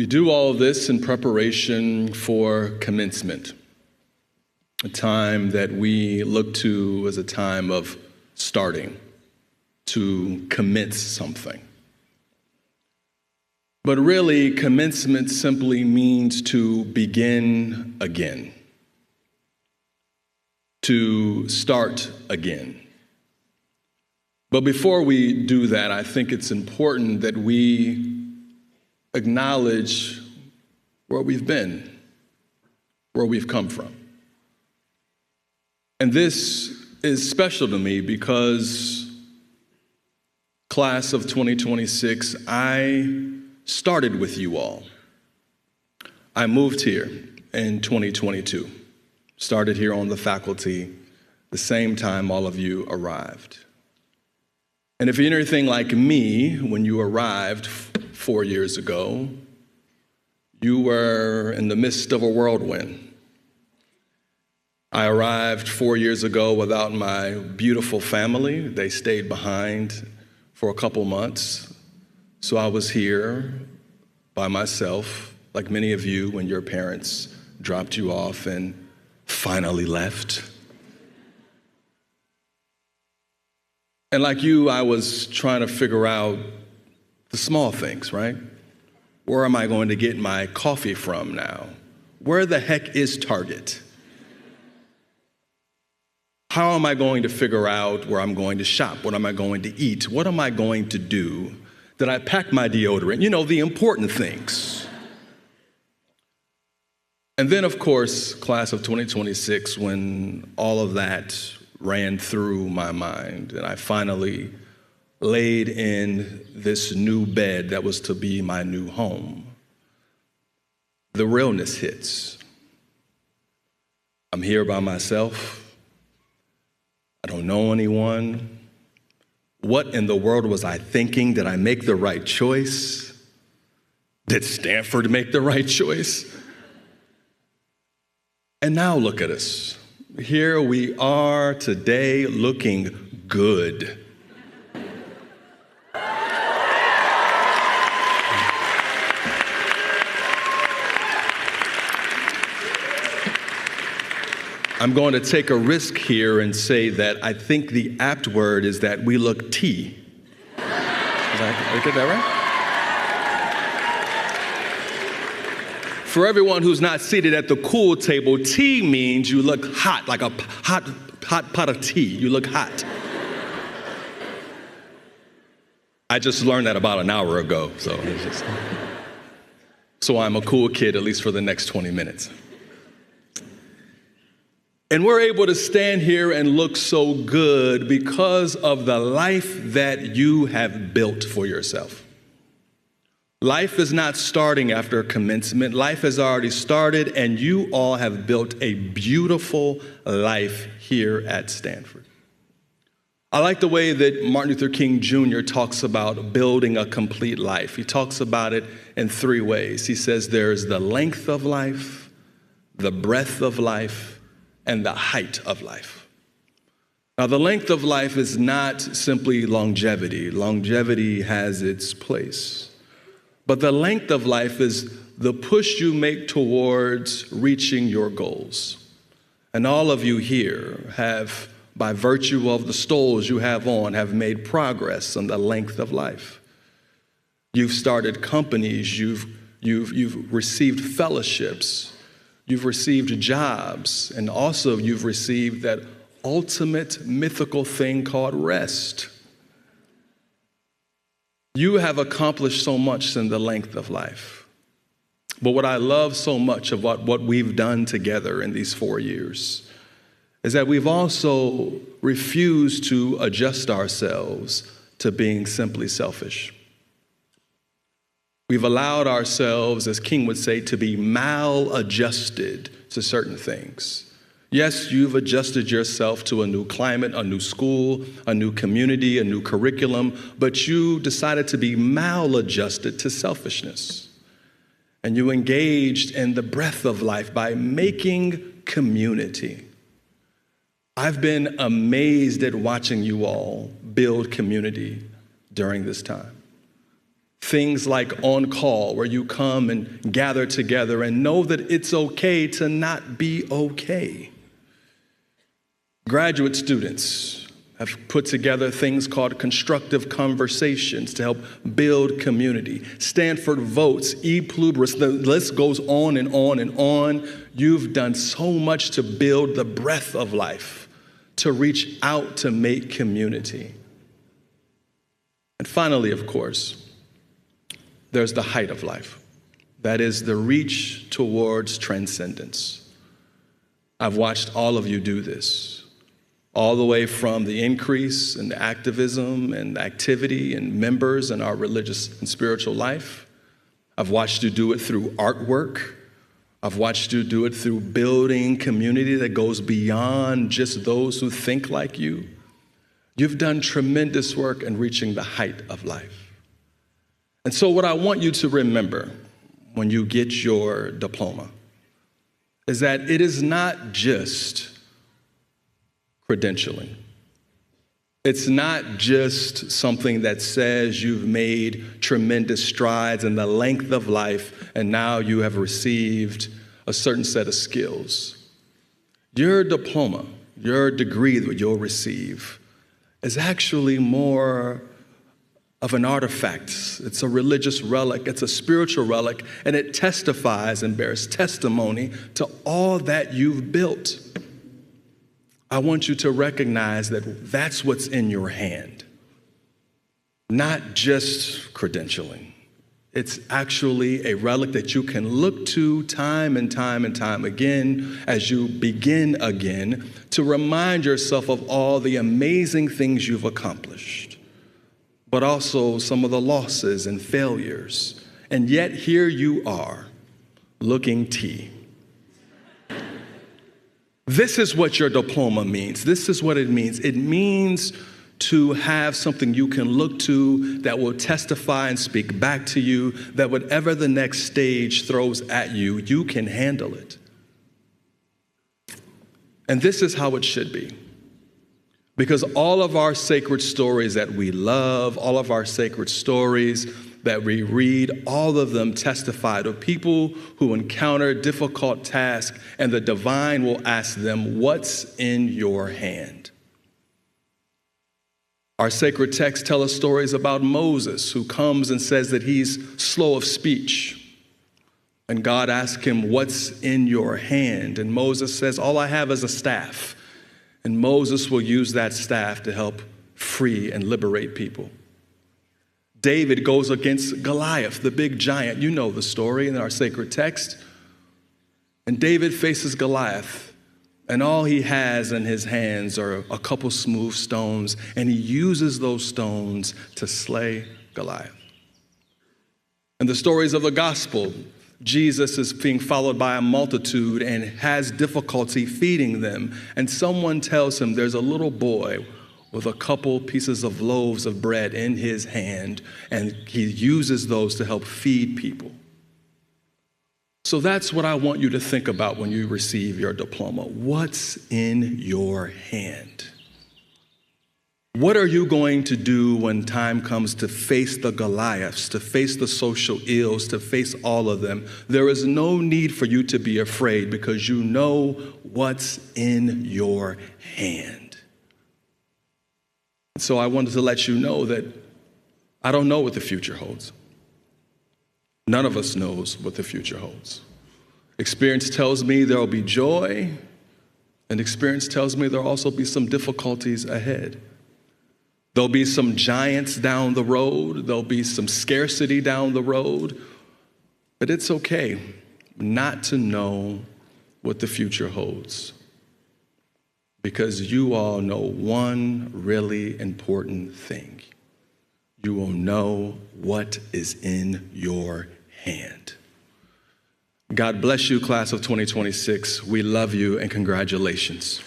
We do all of this in preparation for commencement, a time that we look to as a time of starting, to commence something. But really, commencement simply means to begin again, to start again. But before we do that, I think it's important that we acknowledge where we've been, where we've come from. And this is special to me because class of 2026, I started with you all. I moved here in 2022, started here on the faculty the same time all of you arrived. And if you're anything like me, when you arrived 4 years ago, you were in the midst of a whirlwind. I arrived 4 years ago without my beautiful family. They stayed behind for a couple months. So I was here by myself, like many of you when your parents dropped you off and finally left. And like you, I was trying to figure out the small things, right? Where am I going to get my coffee from now? Where the heck is Target? How am I going to figure out where I'm going to shop? What am I going to eat? What am I going to do? Did I pack my deodorant? You know, the important things. And then, of course, class of 2026, when all of that ran through my mind and I finally laid in this new bed that was to be my new home, the realness hits. I'm here by myself. I don't know anyone. What in the world was I thinking? Did I make the right choice? Did Stanford make the right choice? And now look at us. Here we are today looking good. I'm going to take a risk here and say that I think the apt word is that we look tea. Did I get that right? For everyone who's not seated at the cool table, tea means you look hot, like a hot pot of tea. You look hot. I just learned that about an hour ago, so I'm a cool kid, at least for the next 20 minutes. And we're able to stand here and look so good because of the life that you have built for yourself. Life is not starting after commencement. Life has already started, and you all have built a beautiful life here at Stanford. I like the way that Martin Luther King Jr. talks about building a complete life. He talks about it in 3 ways. He says there's the length of life, the breadth of life, and the height of life. Now, the length of life is not simply longevity. Longevity has its place. But the length of life is the push you make towards reaching your goals. And all of you here have, by virtue of the stoles you have on, have made progress on the length of life. You've started companies, you've received fellowships, you've received jobs, and also you've received that ultimate mythical thing called rest. You have accomplished so much in the length of life. But what I love so much about what we've done together in these 4 years is that we've also refused to adjust ourselves to being simply selfish. We've allowed ourselves, as King would say, to be maladjusted to certain things. Yes, you've adjusted yourself to a new climate, a new school, a new community, a new curriculum, but you decided to be maladjusted to selfishness. And you engaged in the breath of life by making community. I've been amazed at watching you all build community during this time. Things like on call, where you come and gather together and know that it's okay to not be okay. Graduate students have put together things called constructive conversations to help build community. Stanford votes, e pluribus, the list goes on and on and on. You've done so much to build the breadth of life, to reach out to make community. And finally, of course, there's the height of life. That is the reach towards transcendence. I've watched all of you do this, all the way from the increase in activism and activity and members in our religious and spiritual life. I've watched you do it through artwork. I've watched you do it through building community that goes beyond just those who think like you. You've done tremendous work in reaching the height of life. And so what I want you to remember when you get your diploma is that it is not just credentialing. It's not just something that says you've made tremendous strides in the length of life and now you have received a certain set of skills. Your diploma, your degree that you'll receive, is actually more of an artifact. It's a religious relic, it's a spiritual relic, and it testifies and bears testimony to all that you've built. I want you to recognize that that's what's in your hand, not just credentialing. It's actually a relic that you can look to time and time and time again as you begin again to remind yourself of all the amazing things you've accomplished, but also some of the losses and failures. And yet here you are, looking T. This is what your diploma means. This is what it means. It means to have something you can look to that will testify and speak back to you, that whatever the next stage throws at you, you can handle it. And this is how it should be. Because all of our sacred stories that we love, all of our sacred stories that we read, all of them testify to people who encounter difficult tasks, and the divine will ask them, what's in your hand? Our sacred texts tell us stories about Moses, who comes and says that he's slow of speech. And God asks him, what's in your hand? And Moses says, all I have is a staff. And Moses will use that staff to help free and liberate people. David goes against Goliath, the big giant. You know the story in our sacred text. And David faces Goliath, and all he has in his hands are a couple smooth stones, and he uses those stones to slay Goliath. In the stories of the gospel, Jesus is being followed by a multitude and has difficulty feeding them. And someone tells him there's a little boy with a couple pieces of loaves of bread in his hand, and he uses those to help feed people. So that's what I want you to think about when you receive your diploma. What's in your hand? What are you going to do when time comes to face the Goliaths, to face the social ills, to face all of them? There is no need for you to be afraid because you know what's in your hand. So I wanted to let you know that I don't know what the future holds. None of us knows what the future holds. Experience tells me there will be joy, and experience tells me there will also be some difficulties ahead. There'll be some giants down the road. There'll be some scarcity down the road. But it's okay not to know what the future holds, because you all know one really important thing. You will know what is in your hand. God bless you, class of 2026. We love you, and congratulations.